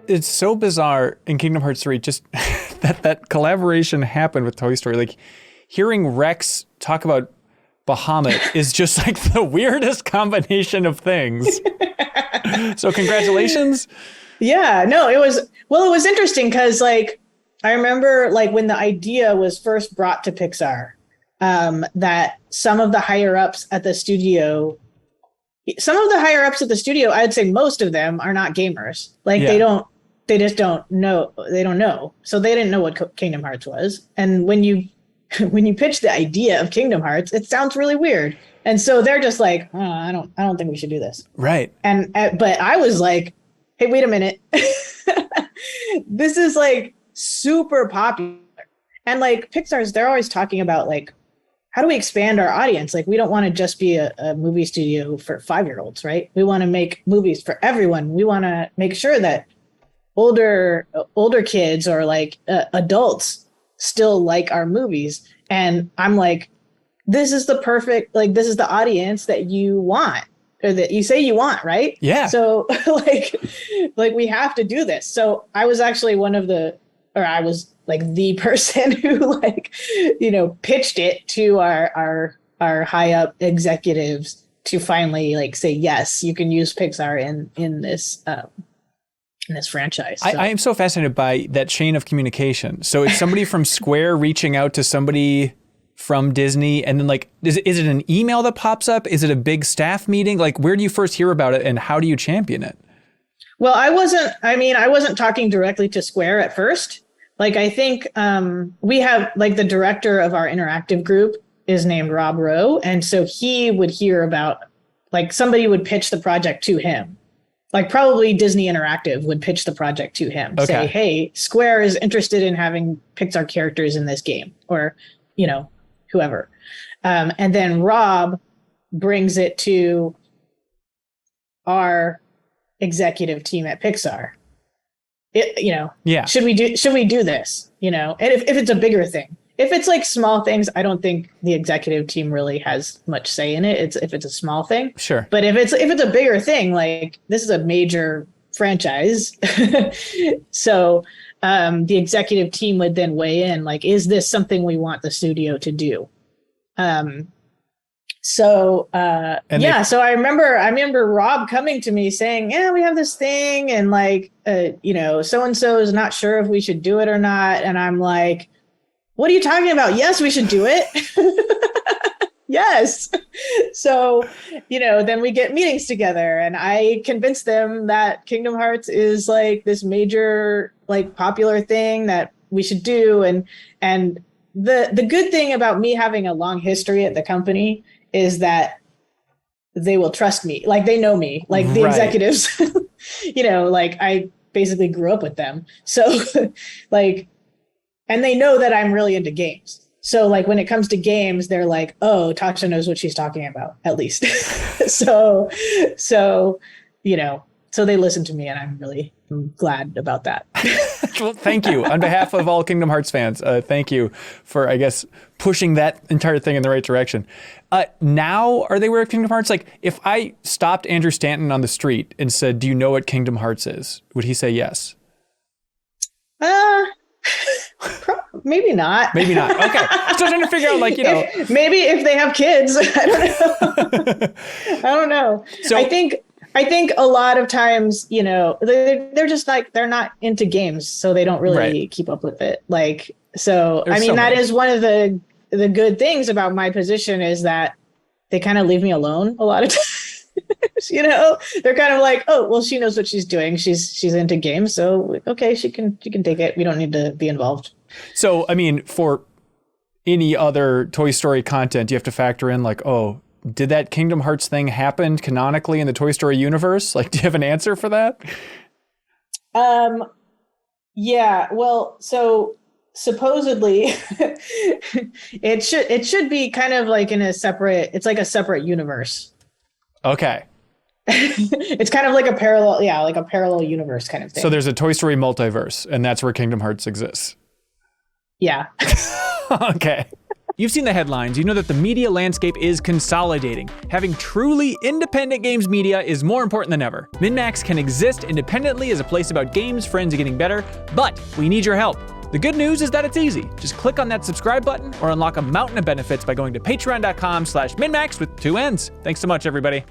it's so bizarre in Kingdom Hearts 3, just that collaboration happened with Toy Story. Like hearing Rex talk about Bahamut is just like the weirdest combination of things. So congratulations. Yeah, no, it was interesting because like I remember like when the idea was first brought to Pixar, that some of the higher ups at the studio, I'd say most of them are not gamers. Like they just don't know. They don't know. So they didn't know what Kingdom Hearts was. And when you pitch the idea of Kingdom Hearts, it sounds really weird. And so they're just like, oh, I don't think we should do this. Right. And but I was like, hey, wait a minute. This is like super popular. And like they're always talking about like, how do we expand our audience? Like, we don't want to just be a movie studio for 5-year-olds, right? We want to make movies for everyone. We want to make sure that older kids or like adults still like our movies. And I'm like, this is this is the audience that you want, or that you say you want, right? Yeah. So like we have to do this. So I was actually I was like the person who like, pitched it to our high up executives to finally like say, yes, you can use Pixar in this franchise. So. I am so fascinated by that chain of communication. So it's somebody from Square reaching out to somebody from Disney, and then like, is it an email that pops up? Is it a big staff meeting? Like, where do you first hear about it and how do you champion it? Well, I wasn't talking directly to Square at first. Like, I think we have like the director of our interactive group is named Rob Rowe. And so he would hear about, like, somebody would pitch the project to him. Like probably Disney Interactive would pitch the project to him. Okay. Say, hey, Square is interested in having Pixar characters in this game, or, whoever. And then Rob brings it to our executive team at Pixar. Should we do this? And if it's a bigger thing, if it's like small things, I don't think the executive team really has much say in it. If it's a small thing, sure. But if it's a bigger thing, like this is a major franchise, so the executive team would then weigh in. Like, is this something we want the studio to do? So I remember Rob coming to me saying, yeah, we have this thing. And like, so-and-so is not sure if we should do it or not. And I'm like, what are you talking about? Yes, we should do it. Yes. So, then we get meetings together and I convince them that Kingdom Hearts is like this major, like popular thing that we should do. And the good thing about me having a long history at the company is that they will trust me. Like they know me, like the executives, like I basically grew up with them. So like, and they know that I'm really into games. So like when it comes to games, they're like, oh, Tasha knows what she's talking about, at least. So they listen to me and I'm really glad about that. Well, thank you. On behalf of all Kingdom Hearts fans, thank you for, I guess, pushing that entire thing in the right direction. Now, are they aware of Kingdom Hearts? Like, if I stopped Andrew Stanton on the street and said, do you know what Kingdom Hearts is? Would he say yes? Maybe not. Maybe not. Okay. Still trying to figure out, like, maybe if they have kids. I don't know. So I think a lot of times, they're just like, they're not into games, so they don't really keep up with it. Like, so, that is one of the good things about my position is that they kind of leave me alone a lot of times. They're kind of like, oh, well, she knows what she's doing. She's into games. So, okay, she can take it. We don't need to be involved. So, for any other Toy Story content, you have to factor in like, oh, did that Kingdom Hearts thing happen canonically in the Toy Story universe? Like, do you have an answer for that? Yeah, well, so supposedly it should be kind of like it's like a separate universe. Okay. It's kind of like a parallel universe kind of thing. So there's a Toy Story multiverse, and that's where Kingdom Hearts exists. Yeah. Okay. You've seen the headlines. You know that the media landscape is consolidating. Having truly independent games media is more important than ever. MinnMax can exist independently as a place about games, friends, and getting better, but we need your help. The good news is that it's easy. Just click on that subscribe button or unlock a mountain of benefits by going to patreon.com/MinnMax with 2 N's. Thanks so much, everybody.